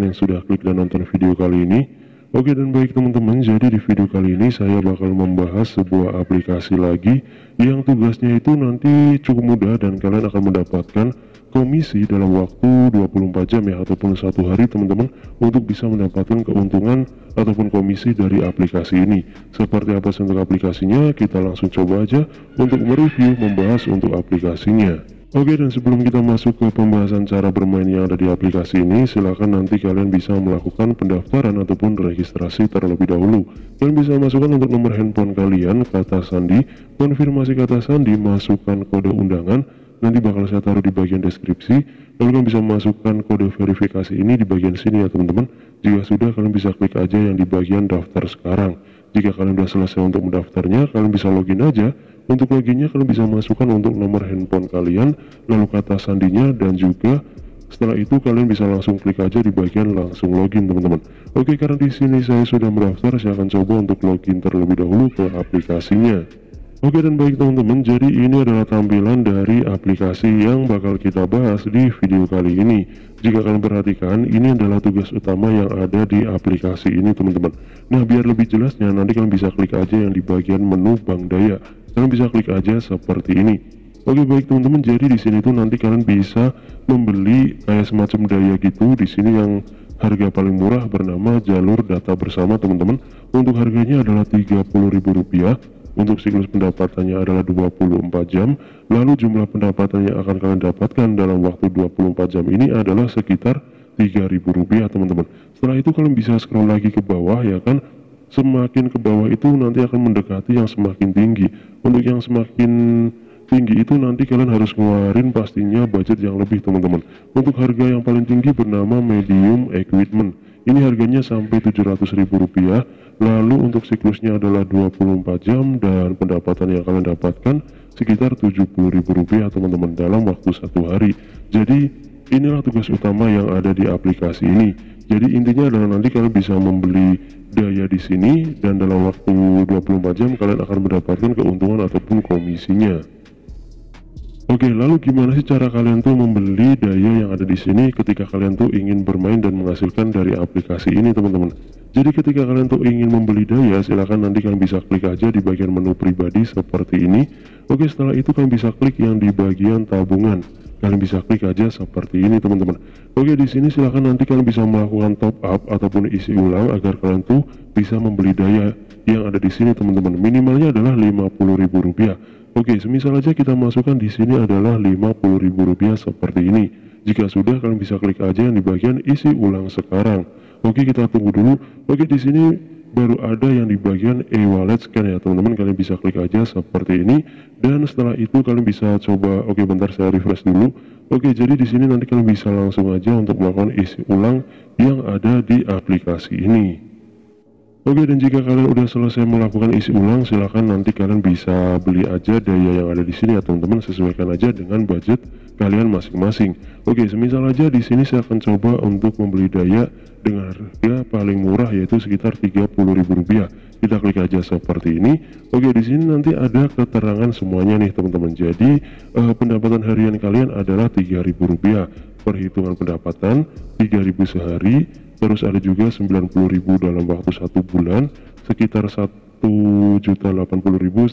yang sudah klik dan nonton video kali ini. Oke, dan baik teman-teman, jadi di video kali ini saya bakal membahas sebuah aplikasi lagi yang tugasnya itu nanti cukup mudah dan kalian akan mendapatkan komisi dalam waktu 24 jam ya, ataupun 1 hari teman-teman, untuk bisa mendapatkan keuntungan ataupun komisi dari aplikasi ini. Seperti apa untuk aplikasinya, kita langsung coba aja untuk mereview, membahas untuk aplikasinya. Oke, dan sebelum kita masuk ke pembahasan cara bermain yang ada di aplikasi ini, silahkan nanti kalian bisa melakukan pendaftaran ataupun registrasi terlebih dahulu. Kalian bisa masukkan untuk nomor handphone kalian, kata sandi, konfirmasi kata sandi, masukkan kode undangan, nanti bakal saya taruh di bagian deskripsi. Lalu kalian bisa masukkan kode verifikasi ini di bagian sini ya teman-teman. Jika sudah, kalian bisa klik aja yang di bagian daftar sekarang. Jika kalian sudah selesai untuk mendaftarnya, kalian bisa login aja. Untuk loginnya kalian bisa masukkan untuk nomor handphone kalian, lalu kata sandinya, dan juga setelah itu kalian bisa langsung klik aja di bagian langsung login teman-teman. Oke, karena di sini saya sudah mendaftar, saya akan coba untuk login terlebih dahulu ke aplikasinya. Oke, dan baik teman-teman, jadi ini adalah tampilan dari aplikasi yang bakal kita bahas di video kali ini. Jika kalian perhatikan, ini adalah tugas utama yang ada di aplikasi ini teman-teman. Nah, biar lebih jelasnya, nanti kalian bisa klik aja yang di bagian menu Bank Daya. Kalian bisa klik aja seperti ini. Oke, baik teman-teman, jadi di sini tuh nanti kalian bisa membeli kayak semacam daya gitu. Di sini yang harga paling murah bernama jalur data bersama teman-teman. Untuk harganya adalah Rp30.000. Untuk siklus pendapatannya adalah 24 jam. Lalu jumlah pendapatan yang akan kalian dapatkan dalam waktu 24 jam ini adalah sekitar Rp3.000 teman-teman. Setelah itu kalian bisa scroll lagi ke bawah ya kan. Semakin ke bawah itu nanti akan mendekati yang semakin tinggi. Untuk yang semakin tinggi itu nanti kalian harus ngeluarin pastinya budget yang lebih teman-teman. Untuk harga yang paling tinggi bernama medium equipment. Ini harganya sampai Rp700.000. Lalu untuk siklusnya adalah 24 jam dan pendapatan yang kalian dapatkan sekitar Rp70.000 teman-teman dalam waktu 1 hari. Jadi inilah tugas utama yang ada di aplikasi ini. Jadi intinya adalah nanti kalian bisa membeli daya di sini dan dalam waktu 24 jam kalian akan mendapatkan keuntungan ataupun komisinya. Oke, lalu gimana sih cara kalian tuh membeli daya yang ada di sini ketika kalian tuh ingin bermain dan menghasilkan dari aplikasi ini teman-teman? Jadi ketika kalian tuh ingin membeli daya, silahkan nanti kalian bisa klik aja di bagian menu pribadi seperti ini. Oke, setelah itu kalian bisa klik yang di bagian tabungan. Kalian bisa klik aja seperti ini teman-teman. Oke, di sini silahkan nanti kalian bisa melakukan top up ataupun isi ulang agar kalian tuh bisa membeli daya yang ada di sini teman-teman. Minimalnya adalah Rp50.000. Oke, semisal aja kita masukkan di sini adalah Rp50.000 seperti ini. Jika sudah, kalian bisa klik aja yang di bagian isi ulang sekarang. Oke, kita tunggu dulu. Oke, di sini baru ada yang di bagian e-wallet scan ya teman-teman. Kalian bisa klik aja seperti ini dan setelah itu kalian bisa coba. Oke, bentar saya refresh dulu. Oke, jadi di sini nanti kalian bisa langsung aja untuk melakukan isi ulang yang ada di aplikasi ini. Oke, dan jika kalian udah selesai melakukan isi ulang, silahkan nanti kalian bisa beli aja daya yang ada di sini ya teman-teman. Sesuaikan aja dengan budget kalian masing-masing. Oke, semisal aja di sini saya akan coba untuk membeli daya dengan harga paling murah yaitu sekitar Rp30.000. Kita klik aja seperti ini. Oke, di sini nanti ada keterangan semuanya nih teman-teman. Jadi pendapatan harian kalian adalah Rp3.000. Perhitungan pendapatan 3.000 sehari. Terus ada juga 90.000 dalam waktu 1 bulan, sekitar 1.080.000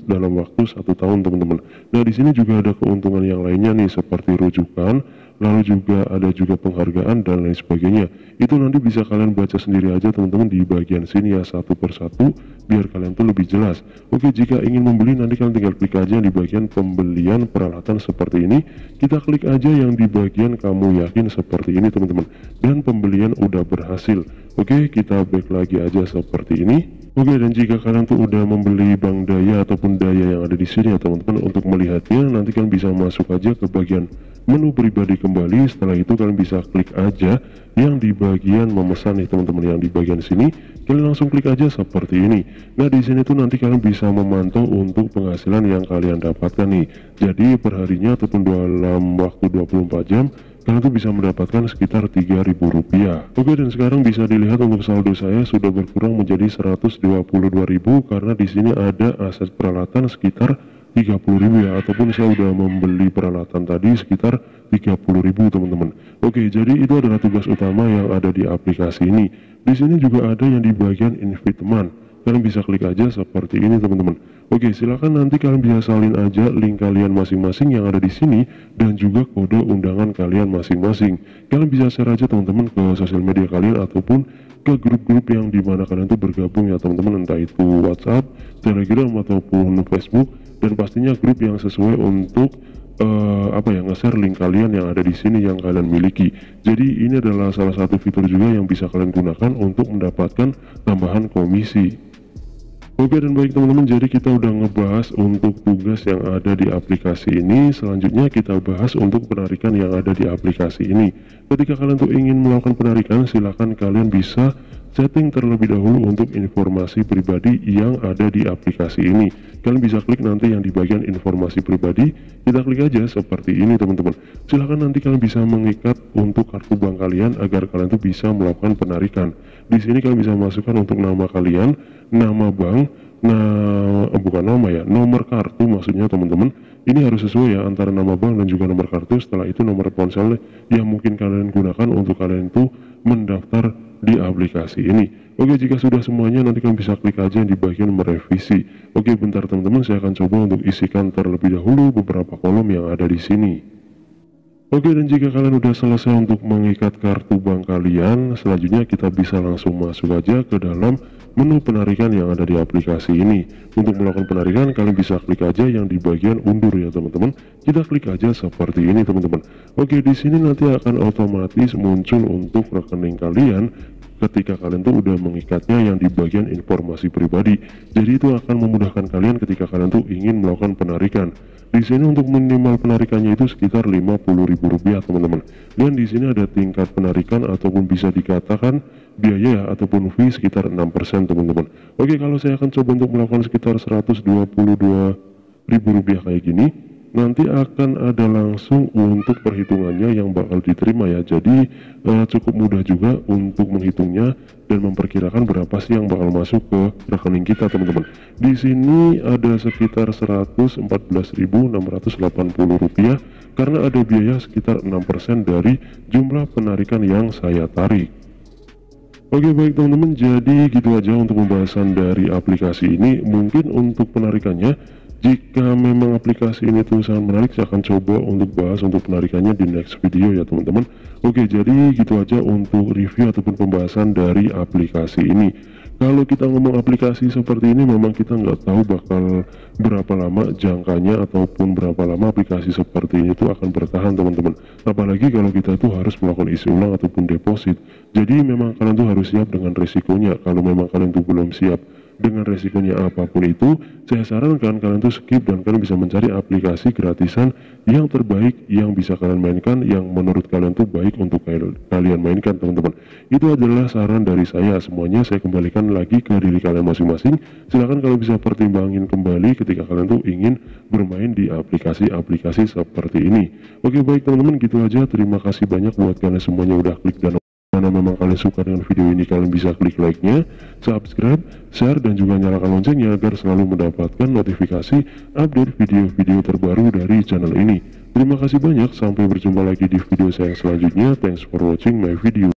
dalam waktu 1 tahun teman-teman. Nah, di sini juga ada keuntungan yang lainnya nih seperti rujukan, lalu juga ada juga penghargaan dan lain sebagainya. Itu nanti bisa kalian baca sendiri aja teman-teman di bagian sini ya, satu persatu biar kalian tuh lebih jelas. Oke, jika ingin membeli nanti kalian tinggal klik aja di bagian pembelian peralatan seperti ini. Kita klik aja yang di bagian kamu yakin seperti ini teman-teman, dan pembelian udah berhasil. Oke, kita back lagi aja seperti ini. Oke, dan jika kalian tuh udah membeli bank daya ataupun daya yang ada di sini ya teman-teman, untuk melihatnya nanti kalian bisa masuk aja ke bagian menu pribadi kembali. Setelah itu kalian bisa klik aja yang di bagian memesan nih teman-teman, yang di bagian sini kalian langsung klik aja seperti ini. Nah, di sini tuh nanti kalian bisa memantau untuk penghasilan yang kalian dapatkan nih. Jadi perharinya ataupun dalam waktu 24 jam kalian tuh bisa mendapatkan sekitar Rp3.000. Oke, dan sekarang bisa dilihat untuk saldo saya sudah berkurang menjadi 122.000 karena di sini ada aset peralatan sekitar 30.000 ya, ataupun saya udah membeli peralatan tadi sekitar 30.000 teman-teman. Oke, jadi itu adalah tugas utama yang ada di aplikasi ini. Di sini juga ada yang di bagian invite teman. Kalian bisa klik aja seperti ini teman-teman. Oke, silahkan nanti kalian bisa salin aja link kalian masing-masing yang ada di sini dan juga kode undangan kalian masing-masing. Kalian bisa share aja teman-teman ke sosial media kalian ataupun ke grup-grup yang dimana kalian tuh bergabung ya teman-teman, entah itu WhatsApp, Telegram ataupun Facebook, dan pastinya grup yang sesuai untuk nge-share link kalian yang ada di sini yang kalian miliki. Jadi ini adalah salah satu fitur juga yang bisa kalian gunakan untuk mendapatkan tambahan komisi. Oke, dan baik teman-teman, jadi kita udah ngebahas untuk tugas yang ada di aplikasi ini. Selanjutnya kita bahas untuk penarikan yang ada di aplikasi ini. Ketika kalian tuh ingin melakukan penarikan, silahkan kalian bisa setting terlebih dahulu untuk informasi pribadi yang ada di aplikasi ini. Kalian bisa klik nanti yang di bagian informasi pribadi, kita klik aja seperti ini teman-teman. Silahkan nanti kalian bisa mengikat untuk kartu bank kalian agar kalian tuh bisa melakukan penarikan. Di sini kalian bisa masukkan untuk nama kalian, nama bank, nomor kartu maksudnya teman-teman. Ini harus sesuai ya antara nama bank dan juga nomor kartu. Setelah itu nomor ponsel yang mungkin kalian gunakan untuk kalian itu mendaftar di aplikasi ini. Oke, jika sudah semuanya nanti kalian bisa klik aja di bagian merevisi. Oke, bentar teman-teman, saya akan coba untuk isikan terlebih dahulu beberapa kolom yang ada di sini. Oke, dan jika kalian udah selesai untuk mengikat kartu bank kalian, selanjutnya kita bisa langsung masuk aja ke dalam menu penarikan yang ada di aplikasi ini. Untuk melakukan penarikan, kalian bisa klik aja yang di bagian undur ya teman-teman. Kita klik aja seperti ini teman-teman. Oke, di sini nanti akan otomatis muncul untuk rekening kalian ketika kalian tuh udah mengikatnya yang di bagian informasi pribadi. Jadi itu akan memudahkan kalian ketika kalian tuh ingin melakukan penarikan. Di sini untuk minimal penarikannya itu sekitar Rp50.000 teman-teman. Dan di sini ada tingkat penarikan ataupun bisa dikatakan biaya ya, ataupun fee sekitar 6% teman-teman. Oke, kalau saya akan coba untuk melakukan sekitar Rp122.000 kayak gini, nanti akan ada langsung untuk perhitungannya yang bakal diterima ya. Jadi cukup mudah juga untuk menghitungnya dan memperkirakan berapa sih yang bakal masuk ke rekening kita teman-teman. Di sini ada sekitar Rp114.680 karena ada biaya sekitar 6% dari jumlah penarikan yang saya tarik. Oke, baik teman-teman, jadi gitu aja untuk pembahasan dari aplikasi ini. Mungkin untuk penarikannya, jika memang aplikasi ini tuh sangat menarik, saya akan coba untuk bahas untuk penarikannya di next video ya teman-teman. Oke, jadi gitu aja untuk review ataupun pembahasan dari aplikasi ini. Kalau kita ngomong aplikasi seperti ini, memang kita nggak tahu bakal berapa lama jangkanya ataupun berapa lama aplikasi seperti ini tuh akan bertahan teman-teman. Apalagi kalau kita tuh harus melakukan isi ulang ataupun deposit. Jadi memang kalian tuh harus siap dengan resikonya. Kalau memang kalian tuh belum siap dengan resikonya apapun itu, saya sarankan kalian tuh skip dan kalian bisa mencari aplikasi gratisan yang terbaik yang bisa kalian mainkan, yang menurut kalian tuh baik untuk kalian mainkan teman-teman. Itu adalah saran dari saya. Semuanya saya kembalikan lagi ke diri kalian masing-masing. Silahkan kalian bisa pertimbangin kembali ketika kalian tuh ingin bermain di aplikasi-aplikasi seperti ini. Oke, baik teman-teman, gitu aja. Terima kasih banyak buat kalian semuanya udah klik, dan karena memang kalian suka dengan video ini, kalian bisa klik like-nya, subscribe, share, dan juga nyalakan loncengnya agar selalu mendapatkan notifikasi update video-video terbaru dari channel ini. Terima kasih banyak, sampai berjumpa lagi di video saya selanjutnya. Thanks for watching my video.